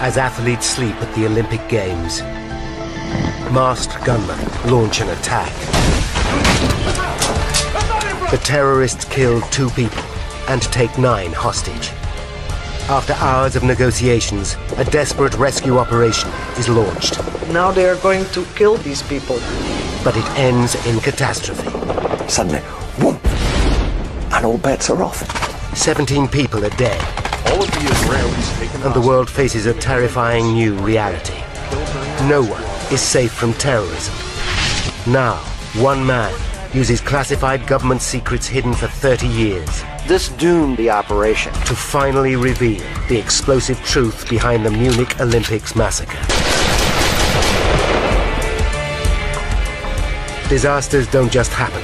as athletes sleep at the Olympic Games. Masked gunmen launch an attack. The terrorists kill 2 people and take 9 hostage. After hours of negotiations, a desperate rescue operation is launched. Now they are going to kill these people. But it ends in catastrophe. Suddenly, whoop, and all bets are off. 17 people are dead. All of the Israelis taken And the world faces a terrifying new reality. No one is safe from terrorism. Now, one man uses classified government secrets hidden for 30 years. This doomed the operation. To finally reveal the explosive truth behind the Munich Olympics massacre. Disasters don't just happen.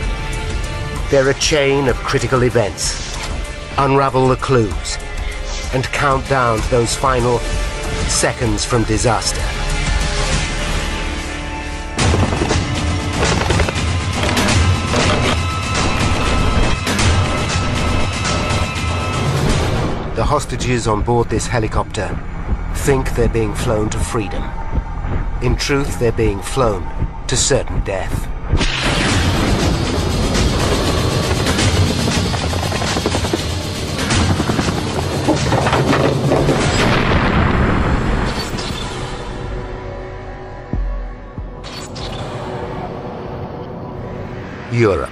They're a chain of critical events. Unravel the clues and count down to those final seconds from disaster. The hostages on board this helicopter think they're being flown to freedom. In truth, they're being flown to certain death. Europe.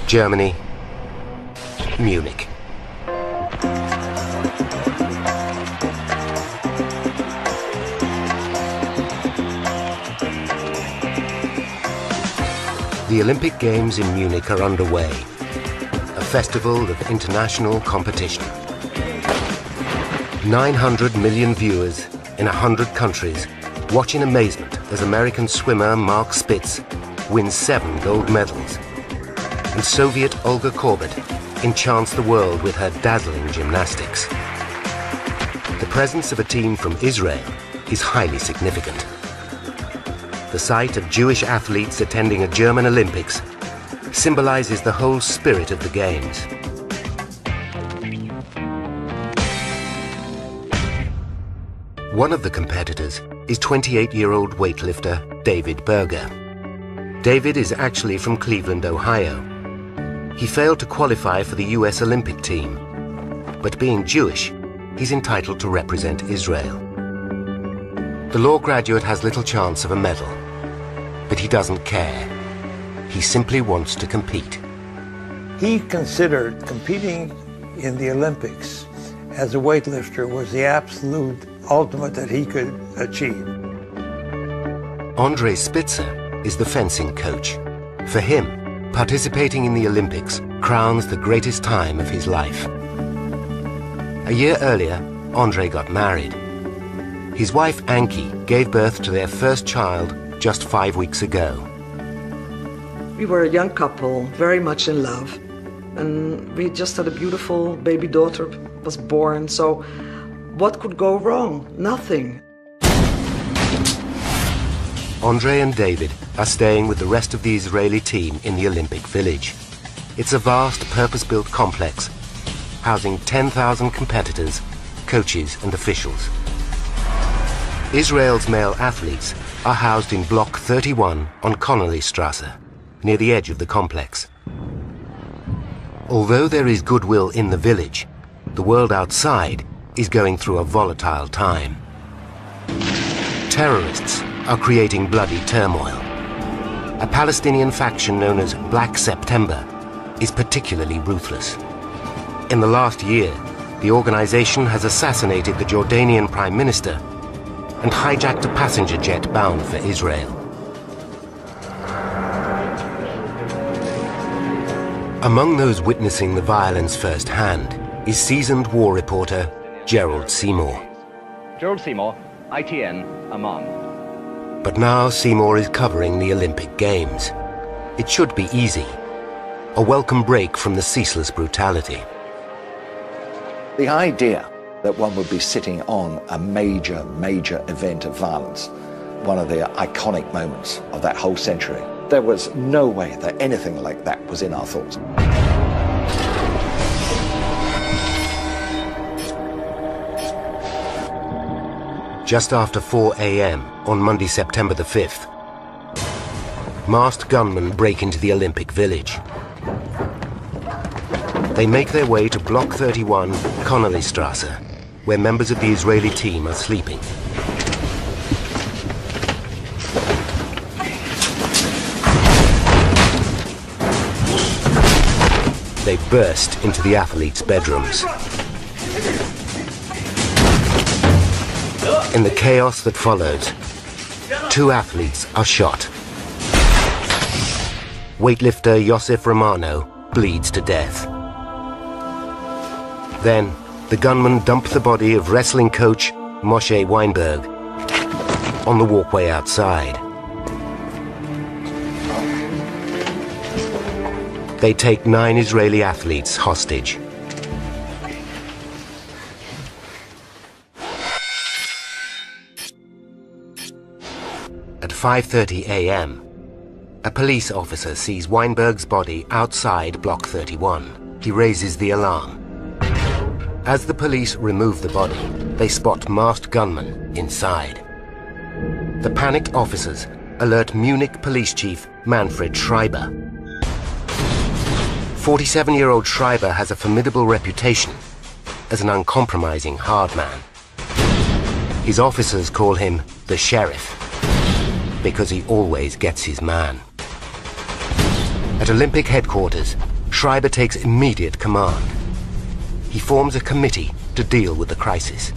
Germany. Munich. The Olympic Games in Munich are underway, a festival of international competition. 900 million viewers in 100 countries watch in amazement as American swimmer Mark Spitz wins 7 gold medals, and Soviet Olga Korbut enchants the world with her dazzling gymnastics. The presence of a team from Israel is highly significant. The sight of Jewish athletes attending a German Olympics symbolizes the whole spirit of the Games. One of the competitors is 28-year-old weightlifter David Berger. David is actually from Cleveland, Ohio. He failed to qualify for the US Olympic team, but being Jewish, he's entitled to represent Israel. The law graduate has little chance of a medal, but he doesn't care. He simply wants to compete. He considered competing in the Olympics as a weightlifter was the absolute ultimate that he could achieve. Andre Spitzer is the fencing coach. For him, participating in the Olympics crowns the greatest time of his life. A year earlier, Andre got married. His wife Anki gave birth to their first child just 5 weeks ago. We were a young couple, very much in love. And we just had a beautiful baby daughter was born. So what could go wrong? Nothing. Andre and David are staying with the rest of the Israeli team in the Olympic Village. It's a vast, purpose-built complex, housing 10,000 competitors, coaches and officials. Israel's male athletes are housed in Block 31 on Connolly-Strasse, near the edge of the complex. Although there is goodwill in the village, the world outside is going through a volatile time. Terrorists are creating bloody turmoil. A Palestinian faction known as Black September is particularly ruthless. In the last year, the organization has assassinated the Jordanian Prime Minister and hijacked a passenger jet bound for Israel. Among those witnessing the violence firsthand is seasoned war reporter Gerald Seymour. Gerald Seymour, ITN, Amman. But now Seymour is covering the Olympic Games. It should be easy. A welcome break from the ceaseless brutality. The idea that one would be sitting on a major event of violence, one of the iconic moments of that whole century, there was no way that anything like that was in our thoughts. Just after 4 a.m. on Monday, September the 5th, masked gunmen break into the Olympic Village. They make their way to Block 31, Connollystrasse, where members of the Israeli team are sleeping. They burst into the athletes' bedrooms. In the chaos that follows, 2 athletes are shot. Weightlifter Yosef Romano bleeds to death. Then, the gunmen dump the body of wrestling coach Moshe Weinberg on the walkway outside. They take 9 Israeli athletes hostage. At 5:30 a.m., a police officer sees Weinberg's body outside Block 31. He raises the alarm. As the police remove the body, they spot masked gunmen inside. The panicked officers alert Munich police chief Manfred Schreiber. 47-year-old Schreiber has a formidable reputation as an uncompromising hard man. His officers call him the Sheriff because he always gets his man. At Olympic headquarters, Schreiber takes immediate command. He forms a committee to deal with the crisis.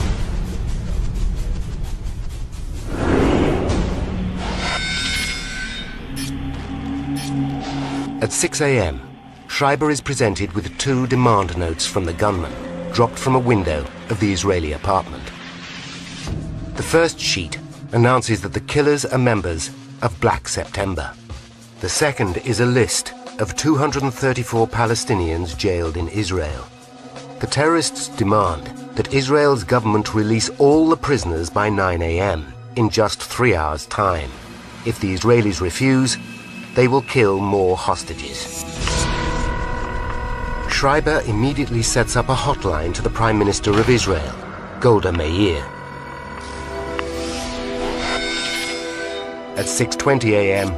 At 6 a.m., Schreiber is presented with 2 demand notes from the gunman, dropped from a window of the Israeli apartment. The first sheet announces that the killers are members of Black September. The second is a list of 234 Palestinians jailed in Israel. The terrorists demand that Israel's government release all the prisoners by 9 a.m. in just 3 hours' time. If the Israelis refuse, they will kill more hostages. Schreiber immediately sets up a hotline to the Prime Minister of Israel, Golda Meir. At 6:20 a.m.,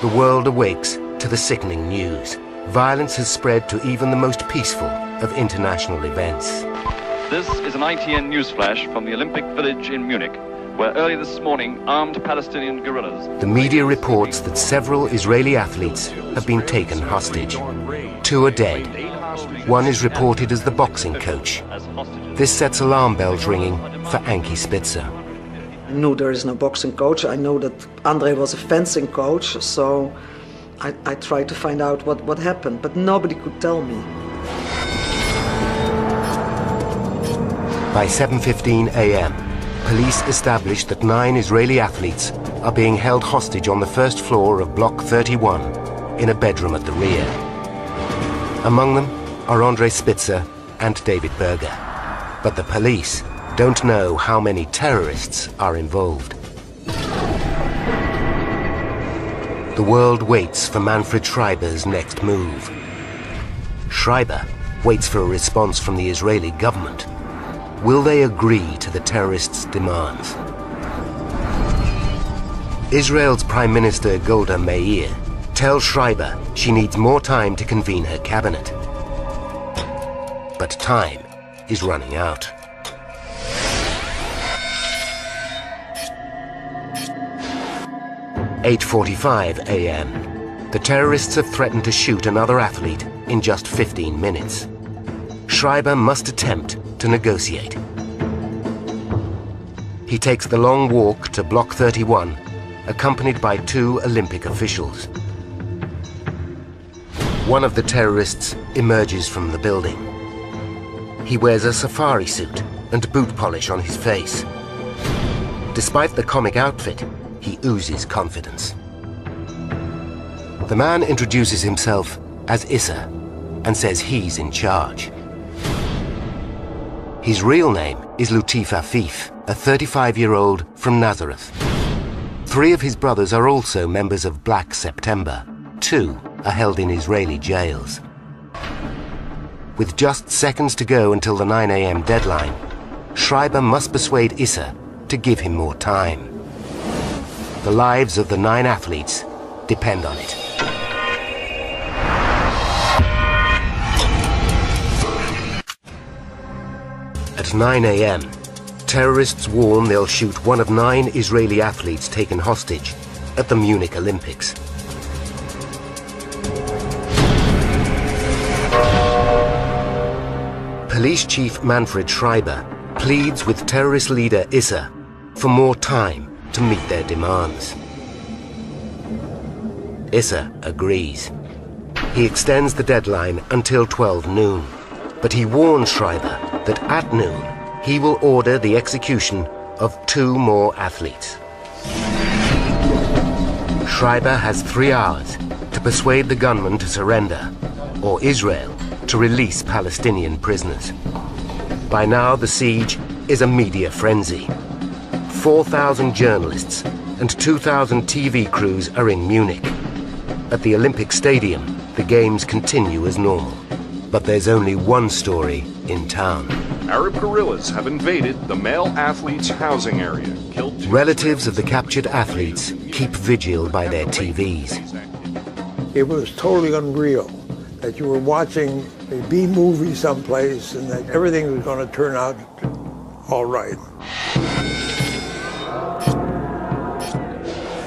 the world awakes to the sickening news. Violence has spread to even the most peaceful of international events. This is an ITN newsflash from the Olympic Village in Munich, where early this morning armed Palestinian guerrillas... The media reports that several Israeli athletes have been taken hostage. 2 are dead. 1 is reported as the boxing coach. This sets alarm bells ringing for Anki Spitzer. I knew there is no boxing coach. I know that Andre was a fencing coach, so I tried to find out what happened, but nobody could tell me. By 7:15 a.m., police established that 9 Israeli athletes are being held hostage on the first floor of Block 31 in a bedroom at the rear. Among them are Andre Spitzer and David Berger. But the police don't know how many terrorists are involved. The world waits for Manfred Schreiber's next move. Schreiber waits for a response from the Israeli government. Will they agree to the terrorists' demands? Israel's Prime Minister Golda Meir tells Schreiber she needs more time to convene her cabinet. But time is running out. At 8:45 a.m., the terrorists have threatened to shoot another athlete in just 15 minutes. Schreiber must attempt to negotiate. He takes the long walk to Block 31, accompanied by 2 Olympic officials. One of the terrorists emerges from the building. He wears a safari suit and boot polish on his face. Despite the comic outfit, he oozes confidence. The man introduces himself as Issa and says he's in charge. His real name is Latif Afif, a 35-year-old from Nazareth. 3 of his brothers are also members of Black September. 2 are held in Israeli jails. With just seconds to go until the 9 a.m. deadline, Schreiber must persuade Issa to give him more time. The lives of the 9 athletes depend on it. At 9 a.m., terrorists warn they'll shoot one of 9 Israeli athletes taken hostage at the Munich Olympics. Police Chief Manfred Schreiber pleads with terrorist leader Issa for more time to meet their demands. Issa agrees. He extends the deadline until 12 noon, but he warns Schreiber that at noon he will order the execution of 2 more athletes. Schreiber has 3 hours to persuade the gunmen to surrender, or Israel to release Palestinian prisoners. By now, the siege is a media frenzy. 4,000 journalists and 2,000 TV crews are in Munich. At the Olympic Stadium, the games continue as normal. But there's only one story in town. Arab guerrillas have invaded the male athletes' housing area. Relatives of the captured athletes keep vigil by their TVs. It was totally unreal that you were watching a B-movie someplace and that everything was going to turn out all right.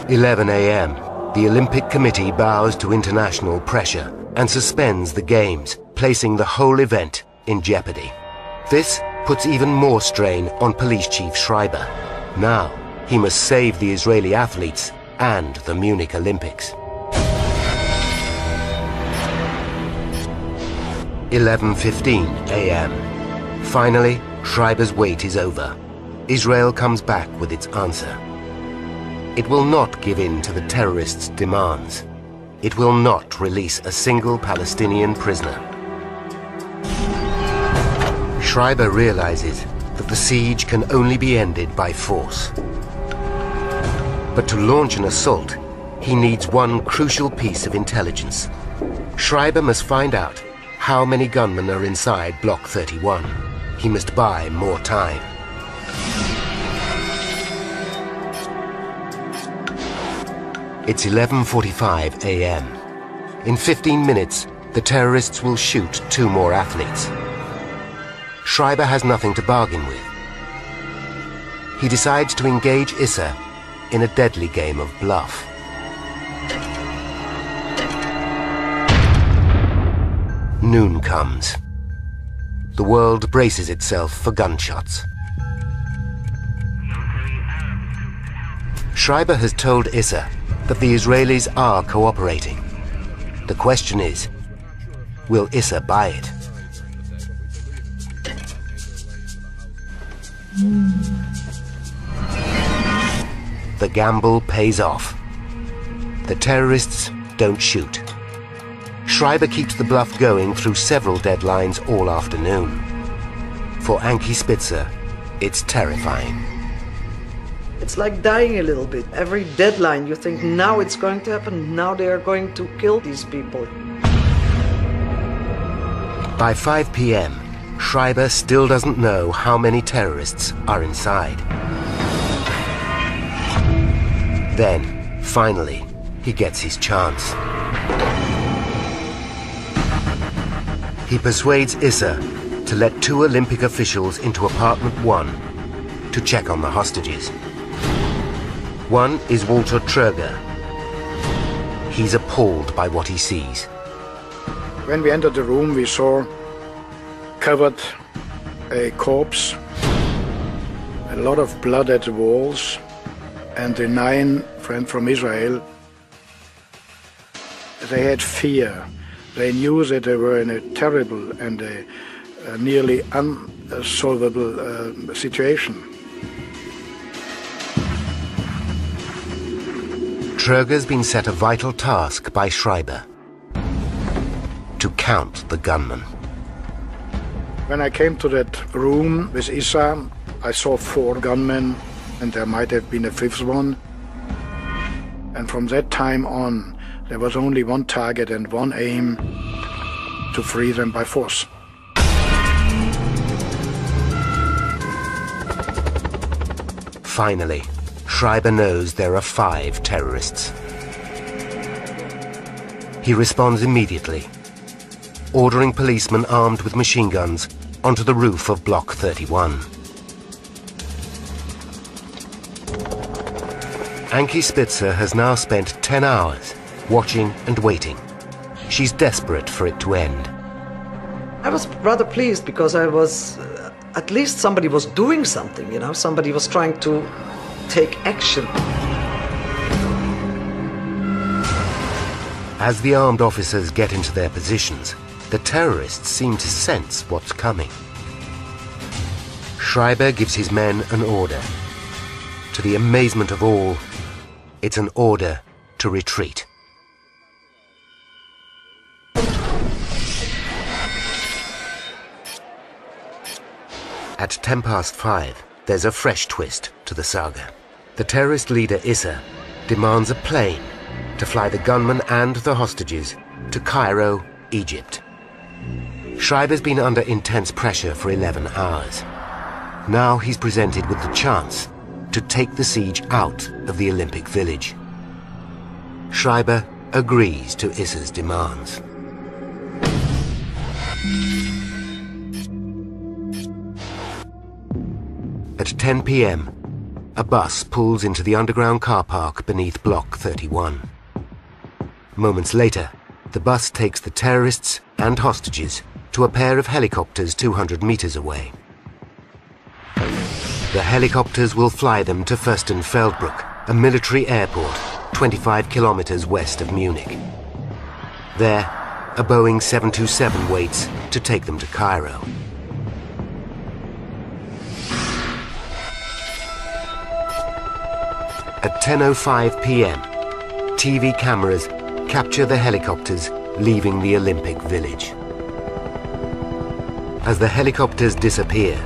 11 a.m. The Olympic Committee bows to international pressure and suspends the games, placing the whole event in jeopardy. This puts even more strain on Police Chief Schreiber. Now, he must save the Israeli athletes and the Munich Olympics. 11:15 a.m. Finally, Schreiber's wait is over. Israel comes back with its answer. It will not give in to the terrorists' demands. It will not release a single Palestinian prisoner. Schreiber realizes that the siege can only be ended by force. But to launch an assault, he needs one crucial piece of intelligence. Schreiber must find out how many gunmen are inside Block 31. He must buy more time. It's 11:45 a.m. In 15 minutes, the terrorists will shoot 2 more athletes. Schreiber has nothing to bargain with. He decides to engage Issa in a deadly game of bluff. Noon comes. The world braces itself for gunshots. Schreiber has told Issa that the Israelis are cooperating. The question is, will Issa buy it? The gamble pays off. The terrorists don't shoot. Schreiber keeps the bluff going through several deadlines all afternoon. For Anki Spitzer, it's terrifying. It's like dying a little bit. Every deadline you think, now it's going to happen, now they are going to kill these people. By 5 p.m., Schreiber still doesn't know how many terrorists are inside. Then, finally, he gets his chance. He persuades Issa to let 2 Olympic officials into apartment 1 to check on the hostages. One is Walter Tröger. He's appalled by what he sees. When we entered the room, we saw covered a corpse, a lot of blood at the walls, and the 9 friends from Israel, they had fear. They knew that they were in a terrible and a nearly unsolvable situation. Tröger's been set a vital task by Schreiber: to count the gunmen. When I came to that room with Issa, I saw 4 gunmen, and there might have been a 5th one. And from that time on, there was only one target and one aim: to free them by force. Finally, Schreiber knows there are 5 terrorists. He responds immediately, ordering policemen armed with machine guns onto the roof of Block 31. Ankie Spitzer has now spent 10 hours watching and waiting. She's desperate for it to end. I was rather pleased because I was, at least somebody was doing something, you know, somebody was trying to take action. As the armed officers get into their positions, the terrorists seem to sense what's coming. Schreiber gives his men an order. To the amazement of all, it's an order to retreat. At 5:10, there's a fresh twist to the saga. The terrorist leader Issa demands a plane to fly the gunman and the hostages to Cairo, Egypt. Schreiber's been under intense pressure for 11 hours. Now he's presented with the chance to take the siege out of the Olympic Village. Schreiber agrees to Issa's demands. At 10 p.m, a bus pulls into the underground car park beneath Block 31. Moments later, the bus takes the terrorists and hostages to a pair of helicopters 200 meters away. The helicopters will fly them to Fürstenfeldbruck, a military airport 25 kilometers west of Munich. There, a Boeing 727 waits to take them to Cairo. At 10:05 p.m, TV cameras capture the helicopters leaving the Olympic Village. As the helicopters disappear,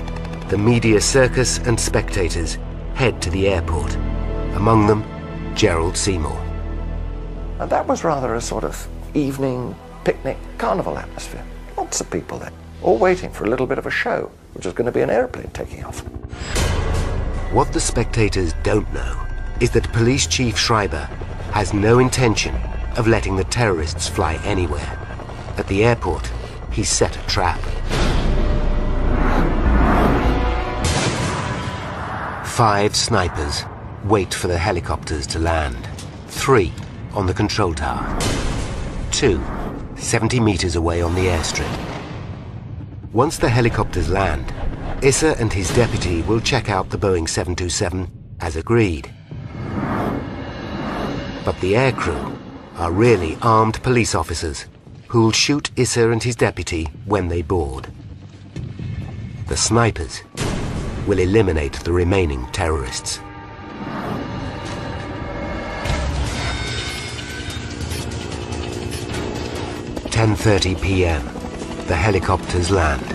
the media circus and spectators head to the airport. Among them, Gerald Seymour. And that was rather a sort of evening picnic carnival atmosphere. Lots of people there, all waiting for a little bit of a show, which is going to be an airplane taking off. What the spectators don't know is that Police Chief Schreiber has no intention of letting the terrorists fly anywhere. At the airport, he's set a trap. 5 snipers wait for the helicopters to land. 3 on the control tower. 2 70 meters away on the airstrip. Once the helicopters land, Issa and his deputy will check out the Boeing 727 as agreed. But the aircrew are really armed police officers who'll shoot Issa and his deputy when they board. The snipers will eliminate the remaining terrorists. At 10:30 p.m, the helicopters land.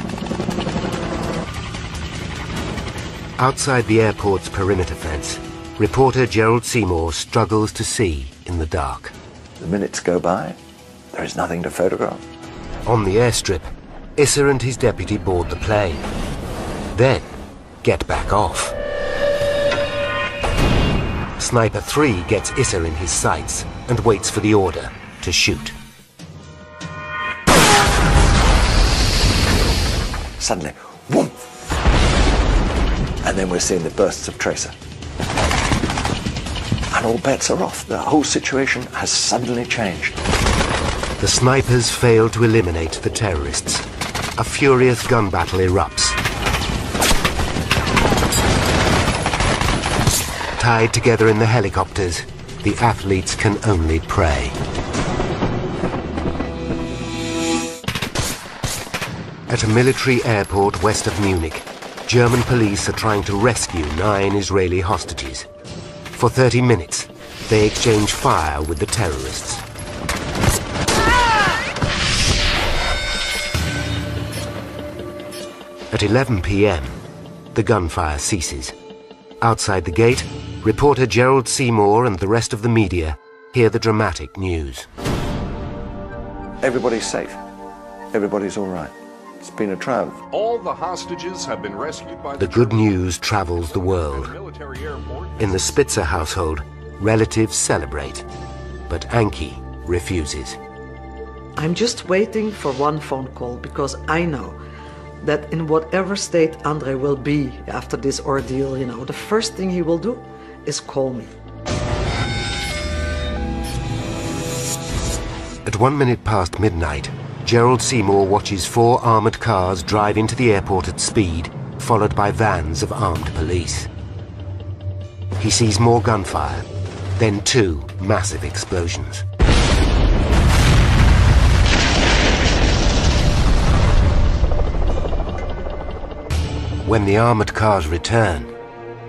Outside the airport's perimeter fence, reporter Gerald Seymour struggles to see in the dark. The minutes go by, there is nothing to photograph. On the airstrip, Issa and his deputy board the plane. Then, get back off. Sniper 3 gets Issa in his sights and waits for the order to shoot. Suddenly, whoom! And then we're seeing the bursts of tracer. And all bets are off. The whole situation has suddenly changed. The snipers fail to eliminate the terrorists. A furious gun battle erupts. Tied together in the helicopters, the athletes can only pray. At a military airport west of Munich, German police are trying to rescue 9 Israeli hostages. For 30 minutes, they exchange fire with the terrorists. At 11 p.m, the gunfire ceases. Outside the gate, reporter Gerald Seymour and the rest of the media hear the dramatic news. Everybody's safe. Everybody's all right. It's been a triumph. All the hostages have been rescued by The good news travels the world. military airport. In the Spitzer household, relatives celebrate, but Anki refuses. I'm just waiting for one phone call because I know that in whatever state André will be after this ordeal, you know, the first thing he will do is call me. At 1 minute past midnight, Gerald Seymour watches 4 armoured cars drive into the airport at speed, followed by vans of armed police. He sees more gunfire, then 2 massive explosions. When the armoured cars return,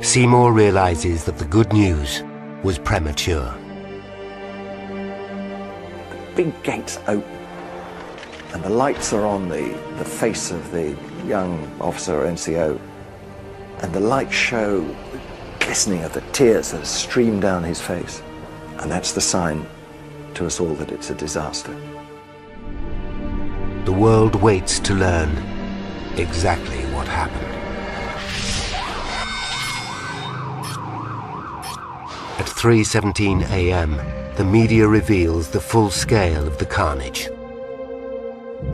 Seymour realizes that the good news was premature. The big gates open, and the lights are on the face of the young officer NCO, and the lights show the glistening of the tears that stream down his face. And that's the sign to us all that it's a disaster. The world waits to learn exactly what happened. At 3:17 a.m., the media reveals the full scale of the carnage.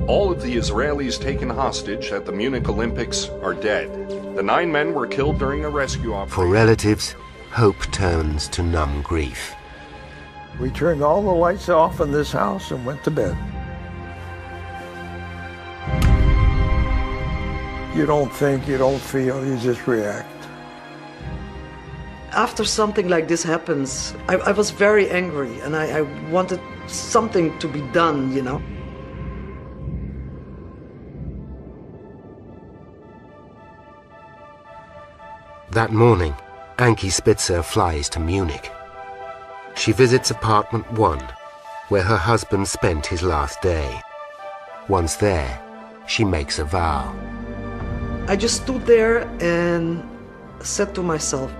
All of the Israelis taken hostage at the Munich Olympics are dead. The 9 men were killed during a rescue operation. For relatives, hope turns to numb grief. We turned all the lights off in this house and went to bed. You don't think, you don't feel, you just react. After something like this happens, I was very angry and I wanted something to be done, you know. That morning, Anki Spitzer flies to Munich. She visits apartment 1, where her husband spent his last day. Once there, she makes a vow. I just stood there and said to myself,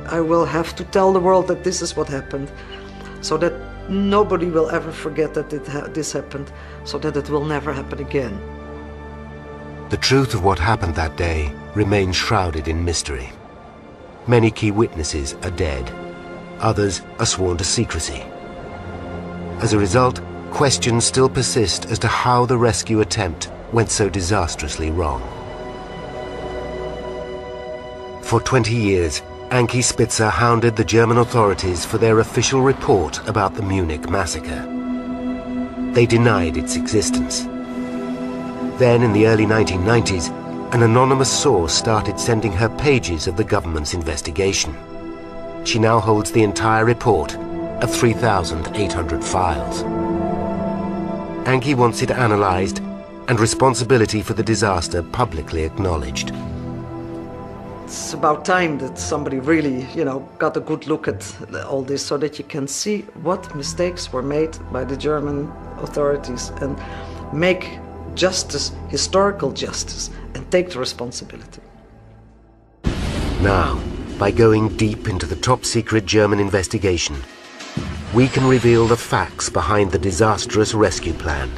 I will have to tell the world that this is what happened, so that nobody will ever forget that this happened, so that it will never happen again. The truth of what happened that day remains shrouded in mystery. Many key witnesses are dead. Others are sworn to secrecy. As a result, questions still persist as to how the rescue attempt went so disastrously wrong. For 20 years, Anki Spitzer hounded the German authorities for their official report about the Munich massacre. They denied its existence. Then, in the early 1990s, an anonymous source started sending her pages of the government's investigation. She now holds the entire report of 3,800 files. Anki wants it analyzed and responsibility for the disaster publicly acknowledged. It's about time that somebody really, you know, got a good look at all this so that you can see what mistakes were made by the German authorities and make justice, historical justice, and take the responsibility. Now, by going deep into the top-secret German investigation, we can reveal the facts behind the disastrous rescue plan.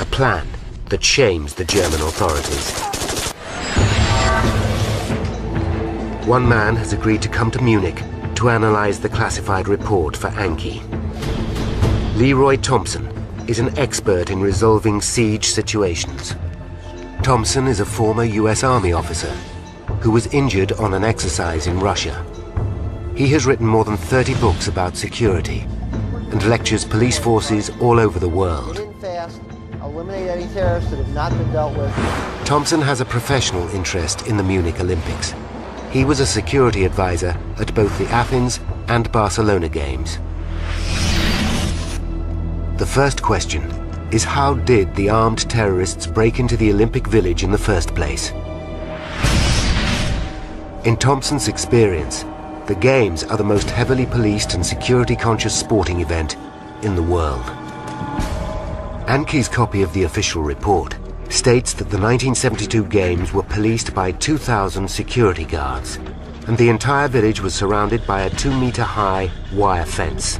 A plan that shames the German authorities. One man has agreed to come to Munich to analyze the classified report for Anki. Leroy Thompson is an expert in resolving siege situations. Thompson is a former US Army officer who was injured on an exercise in Russia. He has written more than 30 books about security and lectures police forces all over the world. Eliminate any terrorists that have not been dealt with. Thompson has a professional interest in the Munich Olympics. He was a security advisor at both the Athens and Barcelona Games. The first question is, how did the armed terrorists break into the Olympic Village in the first place? In Thompson's experience, the Games are the most heavily policed and security-conscious sporting event in the world. Anki's copy of the official report states that the 1972 Games were policed by 2,000 security guards, and the entire village was surrounded by a 2-meter-high wire fence.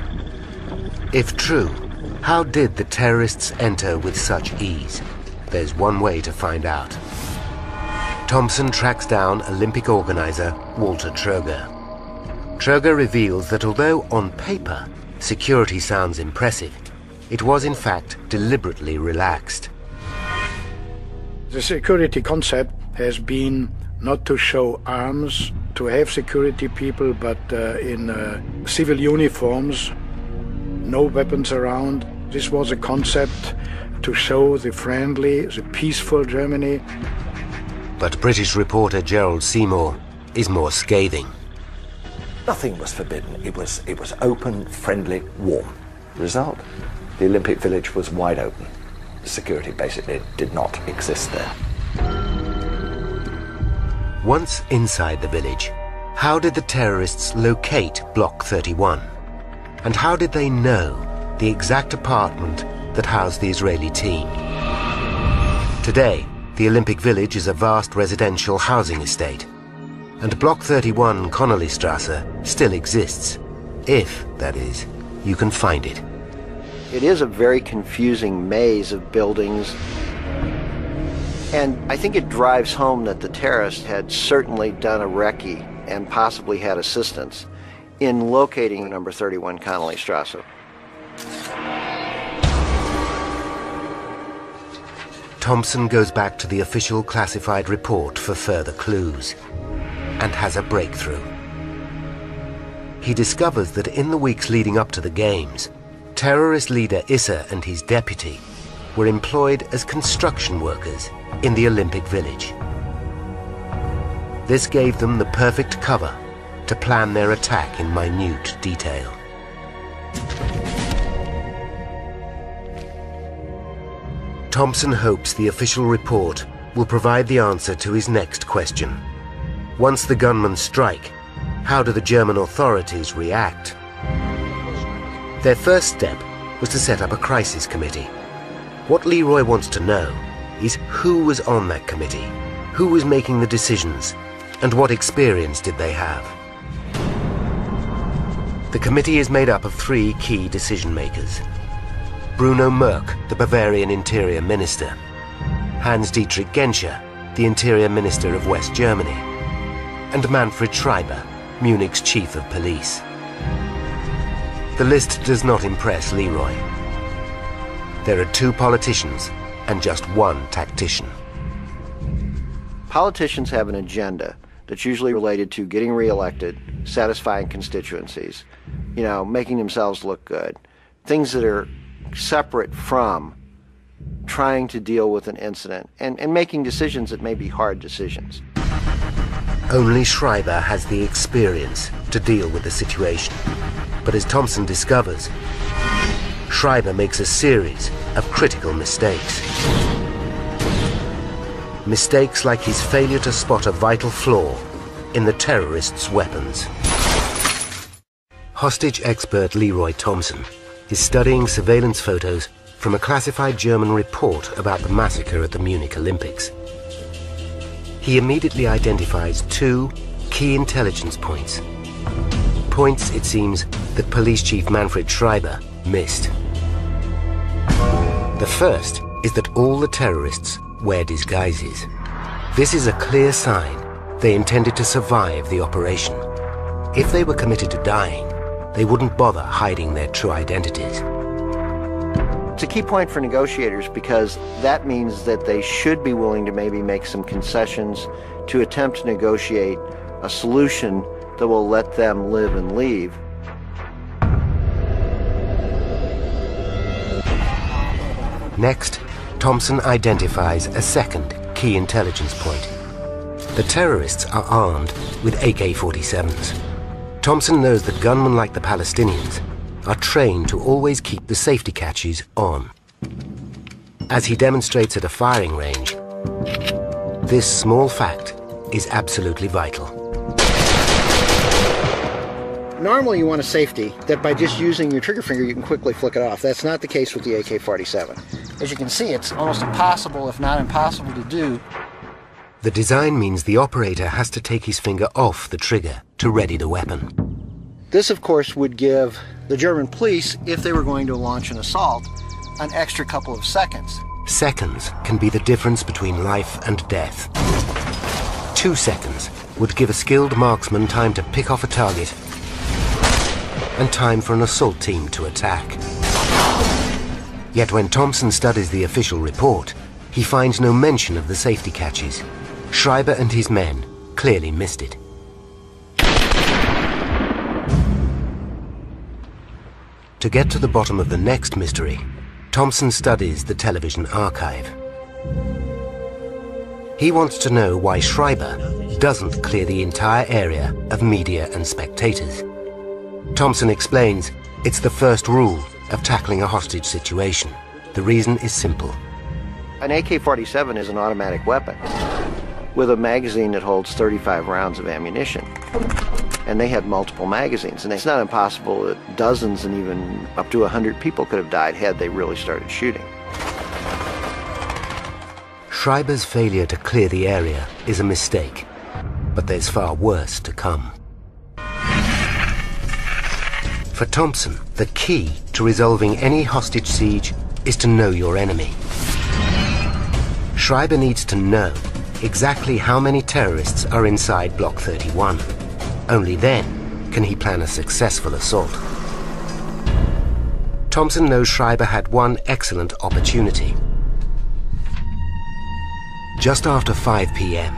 If true, how did the terrorists enter with such ease? there's one way to find out. Thompson tracks down Olympic organizer Walter Troger. Troger reveals that although on paper security sounds impressive, it was in fact deliberately relaxed. The security concept has been not to show arms, to have security people, but in civil uniforms, no weapons around. This was a concept to show the friendly, the peaceful Germany. But British reporter Gerald Seymour is more scathing. Nothing was forbidden. It was open, friendly, warm. Result? The Olympic Village was wide open. Security basically did not exist there. Once inside the village, how did the terrorists locate Block 31? And how did they know the exact apartment that housed the Israeli team? Today, the Olympic Village is a vast residential housing estate, and Block 31 Connollystrasse still exists, if, that is, you can find it. It is a very confusing maze of buildings, and I think it drives home that the terrorists had certainly done a recce and possibly had assistance in locating number 31 Connollystrasse. Thompson goes back to the official classified report for further clues, and has a breakthrough. He discovers that in the weeks leading up to the Games, terrorist leader Issa and his deputy were employed as construction workers in the Olympic Village. This gave them the perfect cover to plan their attack in minute detail. Thompson hopes the official report will provide the answer to his next question. Once the gunmen strike, how do the German authorities react? Their first step was to set up a crisis committee. What Leroy wants to know is who was on that committee, who was making the decisions, and what experience did they have. The committee is made up of three key decision-makers: Bruno Merck, the Bavarian Interior Minister; Hans-Dietrich Genscher, the Interior Minister of West Germany; and Manfred Schreiber, Munich's Chief of Police. The list does not impress Leroy. There are 2 politicians and just 1 tactician. Politicians have an agenda that's usually related to getting reelected, satisfying constituencies, making themselves look good. Things that are separate from trying to deal with an incident and making decisions that may be hard decisions. Only Schreiber has the experience to deal with the situation. But as Thompson discovers, Schreiber makes a series of critical mistakes. Mistakes like his failure to spot a vital flaw in the terrorists' weapons. Hostage expert Leroy Thompson is studying surveillance photos from a classified German report about the massacre at the Munich Olympics. He immediately identifies 2 key intelligence points. Points, it seems, that Police Chief Manfred Schreiber missed. The first is that all the terrorists wear disguises. This is a clear sign they intended to survive the operation. If they were committed to dying, they wouldn't bother hiding their true identities. It's a key point for negotiators because that means that they should be willing to maybe make some concessions to attempt to negotiate a solution that will let them live and leave. Next, Thompson identifies a second key intelligence point. The terrorists are armed with AK-47s. Thompson knows that gunmen like the Palestinians are trained to always keep the safety catches on. As he demonstrates at a firing range, this small fact is absolutely vital. Normally you want a safety that by just using your trigger finger you can quickly flick it off. That's not the case with the AK-47. As you can see, it's almost impossible, if not impossible, to do. The design means the operator has to take his finger off the trigger to ready the weapon. This, of course, would give the German police, if they were going to launch an assault, an extra couple of seconds Seconds can be the difference between life and death. 2 seconds would give a skilled marksman time to pick off a target and time for an assault team to attack. Yet when Thompson studies the official report, he finds no mention of the safety catches. Schreiber and his men clearly missed it. To get to the bottom of the next mystery, Thompson studies the television archive. He wants to know why Schreiber doesn't clear the entire area of media and spectators. Thompson explains it's the first rule of tackling a hostage situation. The reason is simple. An AK-47 is an automatic weapon with a magazine that holds 35 rounds of ammunition. And they had multiple magazines, and it's not impossible that dozens and even up to 100 people could have died had they really started shooting. Schreiber's failure to clear the area is a mistake, but there's far worse to come. For Thompson, the key to resolving any hostage siege is to know your enemy. Schreiber needs to know exactly how many terrorists are inside Block 31. Only then can he plan a successful assault. Thompson knows Schreiber had one excellent opportunity. Just after 5 p.m.,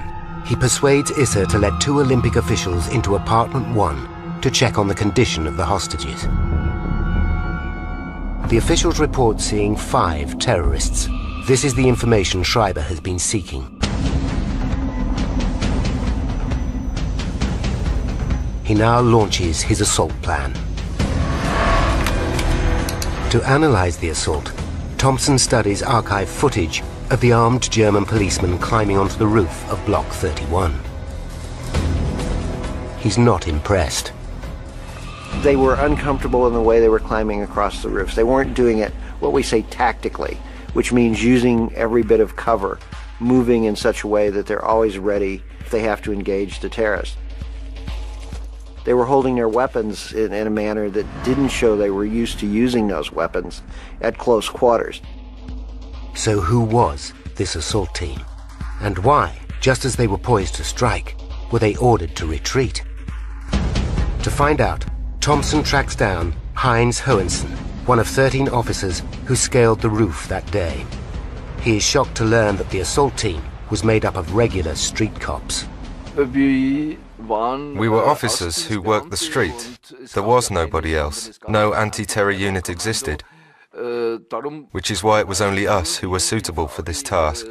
he persuades Issa to let 2 Olympic officials into apartment 1 to check on the condition of the hostages. The officials report seeing 5 terrorists. This is the information Schreiber has been seeking. He now launches his assault plan. To analyze the assault, Thompson studies archive footage of the armed German policeman climbing onto the roof of Block 31. He's not impressed. They were uncomfortable in the way they were climbing across the roofs. They weren't doing it, what we say, tactically, which means using every bit of cover, moving in such a way that they're always ready if they have to engage the terrorists. They were holding their weapons in a manner that didn't show they were used to using those weapons at close quarters. So who was this assault team? And why, just as they were poised to strike, were they ordered to retreat? To find out, Thompson tracks down Heinz Hohensen, one of 13 officers who scaled the roof that day. He is shocked to learn that the assault team was made up of regular street cops. We were officers who worked the street. There was nobody else. No anti-terror unit existed, which is why it was only us who were suitable for this task.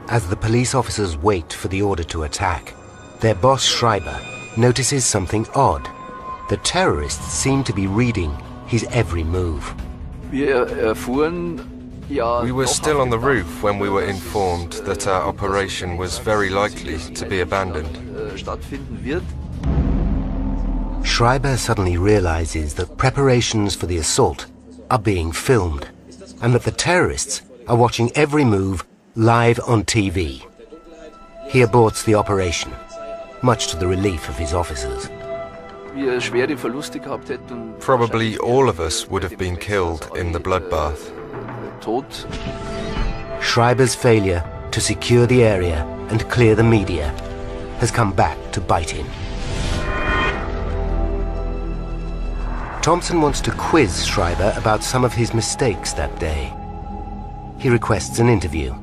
As the police officers wait for the order to attack, their boss Schreiber notices something odd. The terrorists seem to be reading his every move. We were still on the roof when we were informed that our operation was very likely to be abandoned. Schreiber suddenly realizes that preparations for the assault are being filmed, and that the terrorists are watching every move live on TV. He aborts the operation, much to the relief of his officers. Probably all of us would have been killed in the bloodbath. Schreiber's failure to secure the area and clear the media has come back to bite him. Thompson wants to quiz Schreiber about some of his mistakes that day. He requests an interview.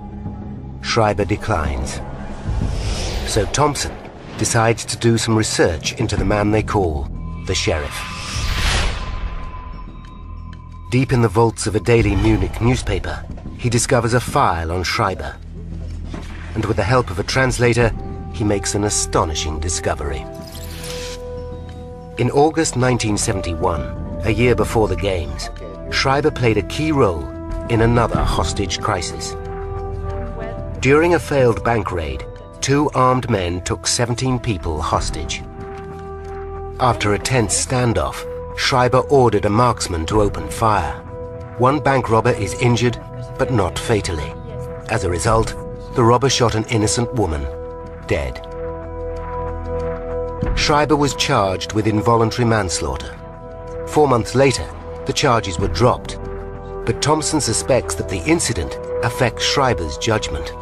Schreiber declines. So Thompson decides to do some research into the man they call the Sheriff. Deep in the vaults of a daily Munich newspaper, he discovers a file on Schreiber. And with the help of a translator, he makes an astonishing discovery. In August 1971, a year before the Games, Schreiber played a key role in another hostage crisis. During a failed bank raid, 2 armed men took 17 people hostage. After a tense standoff, Schreiber ordered a marksman to open fire. One bank robber is injured, but not fatally. As a result, the robber shot an innocent woman, dead. Schreiber was charged with involuntary manslaughter. 4 months later, the charges were dropped, But Thompson suspects that the incident affects Schreiber's judgment.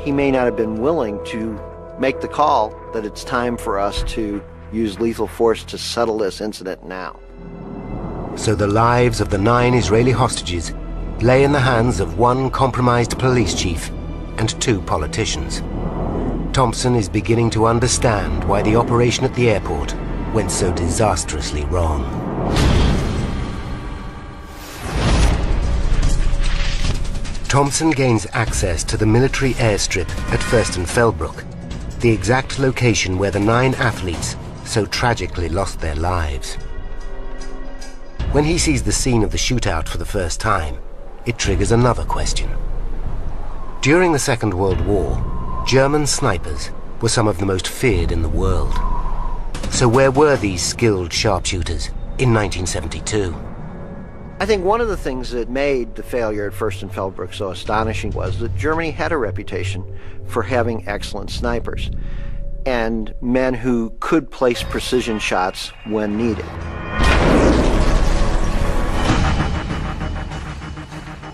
He may not have been willing to make the call that it's time for us to use lethal force to settle this incident now. So the lives of the 9 Israeli hostages lay in the hands of one compromised police chief and 2 politicians. Thompson is beginning to understand why the operation at the airport went so disastrously wrong. Thompson gains access to the military airstrip at Fürstenfeldbruck, the exact location where the 9 athletes so tragically lost their lives. When he sees the scene of the shootout for the first time, it triggers another question. During the Second World War, German snipers were some of the most feared in the world. So where were these skilled sharpshooters in 1972? I think one of the things that made the failure at Fürstenfeldbruck so astonishing was that Germany had a reputation for having excellent snipers and men who could place precision shots when needed.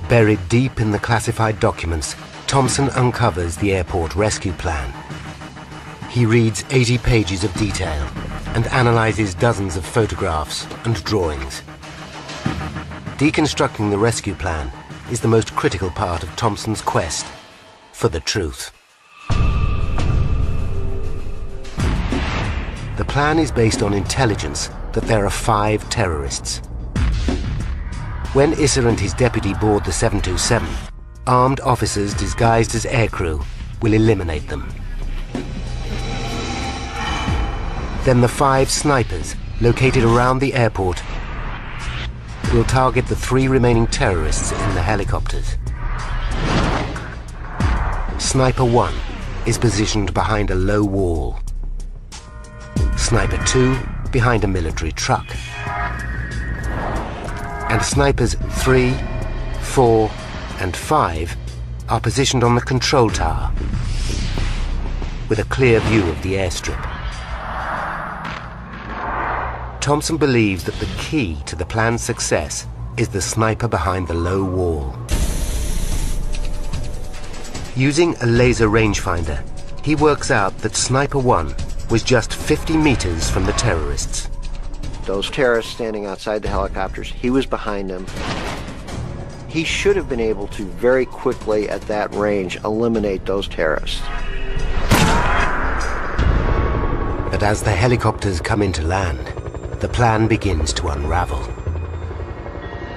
Buried deep in the classified documents, Thompson uncovers the airport rescue plan. He reads 80 pages of detail and analyzes dozens of photographs and drawings. Deconstructing the rescue plan is the most critical part of Thompson's quest for the truth. The plan is based on intelligence that there are 5 terrorists. When Isser and his deputy board the 727, armed officers disguised as aircrew will eliminate them. Then the 5 snipers located around the airport will target the 3 remaining terrorists in the helicopters. Sniper 1 is positioned behind a low wall. Sniper 2 behind a military truck. And snipers 3, 4, and 5 are positioned on the control tower with a clear view of the airstrip. Thompson believes that the key to the plan's success is the sniper behind the low wall. Using a laser rangefinder, he works out that Sniper 1 was just 50 meters from the terrorists. Those terrorists standing outside the helicopters, he was behind them. He should have been able to very quickly at that range eliminate those terrorists. But as the helicopters come into land, the plan begins to unravel.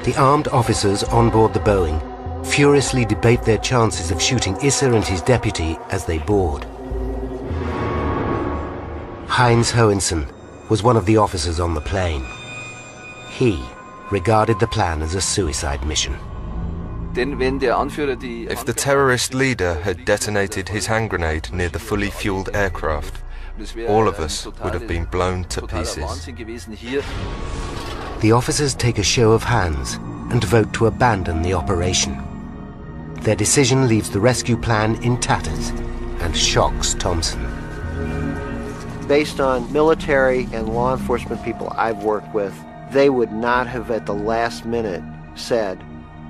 The armed officers on board the Boeing furiously debate their chances of shooting Isser and his deputy as they board. Heinz Hohensen was one of the officers on the plane. He regarded the plan as a suicide mission. If the terrorist leader had detonated his hand grenade near the fully fueled aircraft, all of us would have been blown to pieces. The officers take a show of hands and vote to abandon the operation. Their decision leaves the rescue plan in tatters and shocks Thompson. Based on military and law enforcement people I've worked with, they would not have at the last minute said,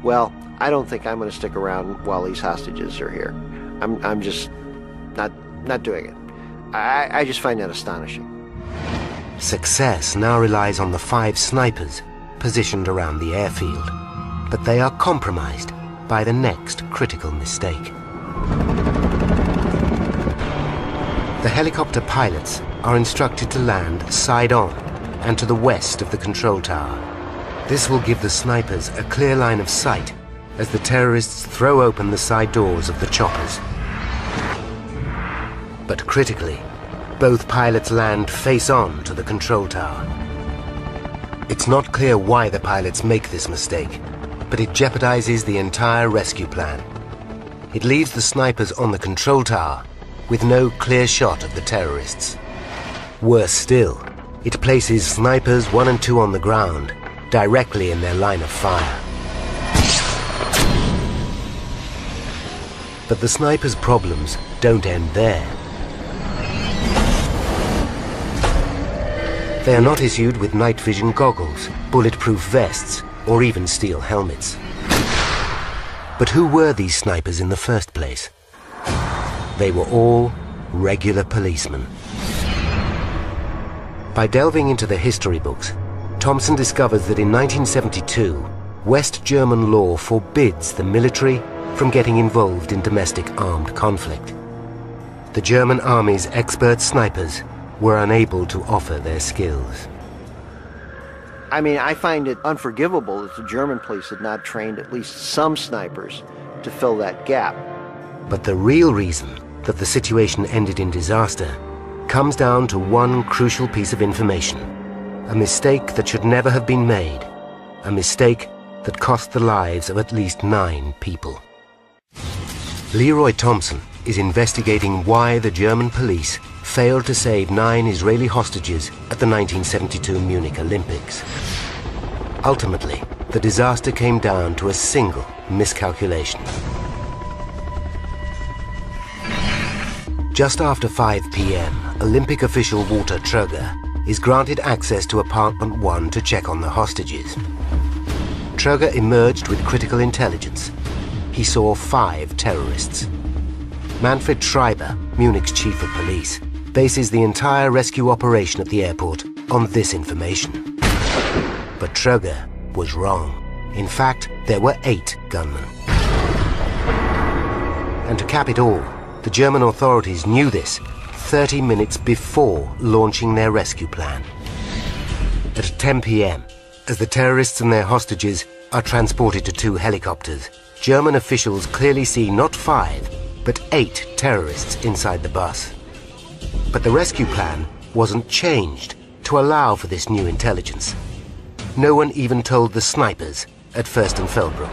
well, I don't think I'm going to stick around while these hostages are here. I'm just not doing it. I just find that astonishing. Success now relies on the 5 snipers positioned around the airfield, but they are compromised by the next critical mistake. The helicopter pilots are instructed to land side on and to the west of the control tower. This will give the snipers a clear line of sight as the terrorists throw open the side doors of the choppers. But critically, both pilots land face-on to the control tower. It's not clear why the pilots make this mistake, but it jeopardizes the entire rescue plan. It leaves the snipers on the control tower with no clear shot of the terrorists. Worse still, it places snipers 1 and 2 on the ground, directly in their line of fire. But the snipers' problems don't end there. They are not issued with night vision goggles, bulletproof vests, or even steel helmets. But who were these snipers in the first place? They were all regular policemen. By delving into the history books, Thompson discovers that in 1972, West German law forbids the military from getting involved in domestic armed conflict. The German army's expert snipers were unable to offer their skills. I mean, I find it unforgivable that the German police had not trained at least some snipers to fill that gap. But the real reason that the situation ended in disaster comes down to one crucial piece of information, a mistake that should never have been made, a mistake that cost the lives of at least 9 people. Leroy Thompson is investigating why the German police failed to save 9 Israeli hostages at the 1972 Munich Olympics. Ultimately, the disaster came down to a single miscalculation. Just after 5 p.m., Olympic official Walter Tröger is granted access to apartment 1 to check on the hostages. Tröger emerged with critical intelligence. He saw 5 terrorists. Manfred Schreiber, Munich's chief of police, bases the entire rescue operation at the airport on this information. But Tröger was wrong. In fact, there were 8 gunmen. And to cap it all, the German authorities knew this 30 minutes before launching their rescue plan. At 10 p.m., as the terrorists and their hostages are transported to 2 helicopters, German officials clearly see not 5, but 8 terrorists inside the bus. But the rescue plan wasn't changed to allow for this new intelligence. No one even told the snipers at Fürstenfeldbruck.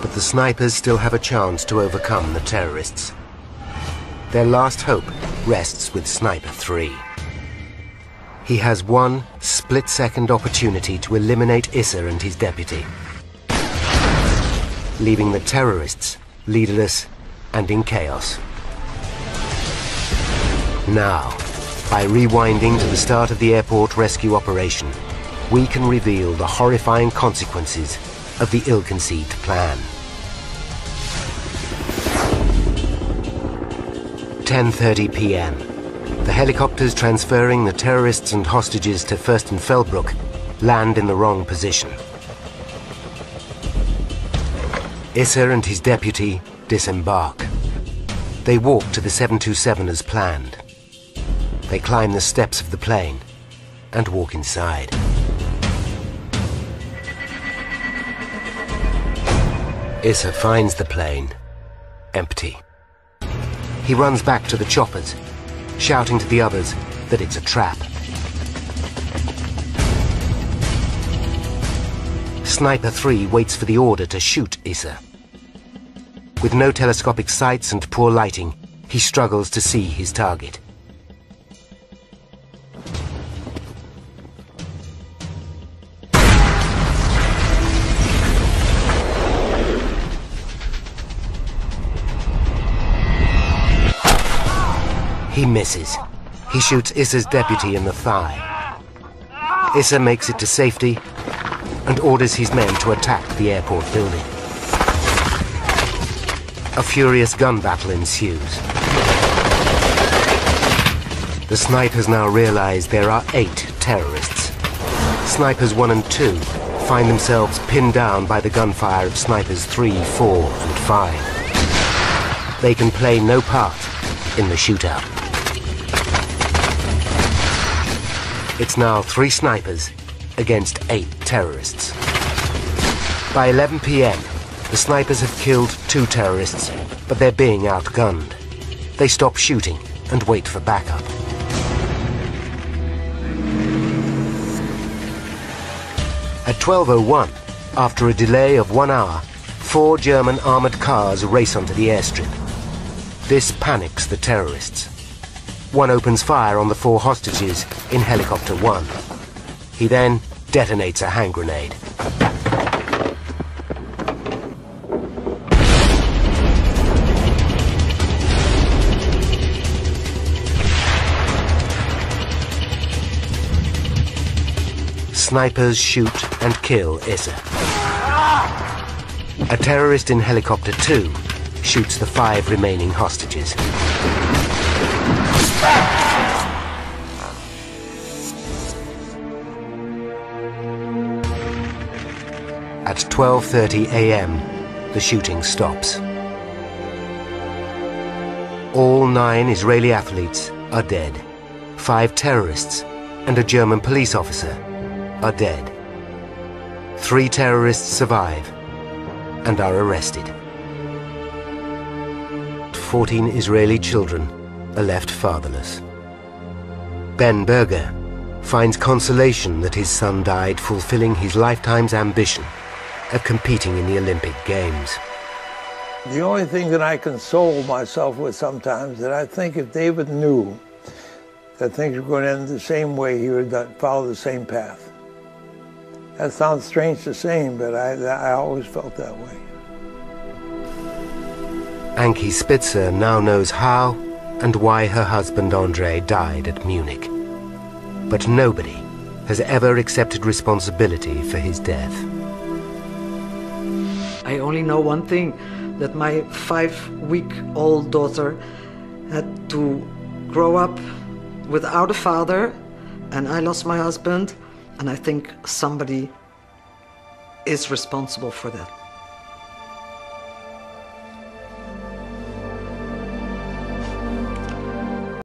But the snipers still have a chance to overcome the terrorists. Their last hope rests with Sniper 3. He has one split-second opportunity to eliminate Issa and his deputy, leaving the terrorists leaderless and in chaos. Now, by rewinding to the start of the airport rescue operation, we can reveal the horrifying consequences of the ill-conceived plan. 10:30 p.m. The helicopters transferring the terrorists and hostages to Fürstenfeldbruck land in the wrong position. Issa and his deputy disembark. They walk to the 727 as planned. They climb the steps of the plane and walk inside. Issa finds the plane empty. He runs back to the choppers, shouting to the others that it's a trap. Sniper 3 waits for the order to shoot Issa. With no telescopic sights and poor lighting, he struggles to see his target. He misses. He shoots Issa's deputy in the thigh. Issa makes it to safety and orders his men to attack the airport building. A furious gun battle ensues. The snipers now realize there are 8 terrorists. Snipers 1 and 2 find themselves pinned down by the gunfire of snipers 3, 4, and 5. They can play no part in the shootout. It's now 3 snipers against 8 terrorists. By 11 p.m., the snipers have killed 2 terrorists, but they're being outgunned. They stop shooting and wait for backup. At 12:01, after a delay of 1 hour, 4 German armored cars race onto the airstrip. This panics the terrorists. One opens fire on the 4 hostages in helicopter 1. He then detonates a hand grenade. snipers shoot and kill Issa. A terrorist in helicopter 2 shoots the 5 remaining hostages. At 12:30 a.m., the shooting stops. All 9 Israeli athletes are dead. 5 terrorists and a German police officer are dead. 3 terrorists survive and are arrested. 14 Israeli children are left fatherless. Ben Berger finds consolation that his son died fulfilling his lifetime's ambition of competing in the Olympic Games. The only thing that I console myself with sometimes, that I think if David knew that things were going to end the same way, he would follow the same path. That sounds strange to say, but I always felt that way. Ankie Spitzer now knows how and why her husband Andre died at Munich. But nobody has ever accepted responsibility for his death. I only know one thing, that my 5-week-old daughter had to grow up without a father, and I lost my husband, and I think somebody is responsible for that.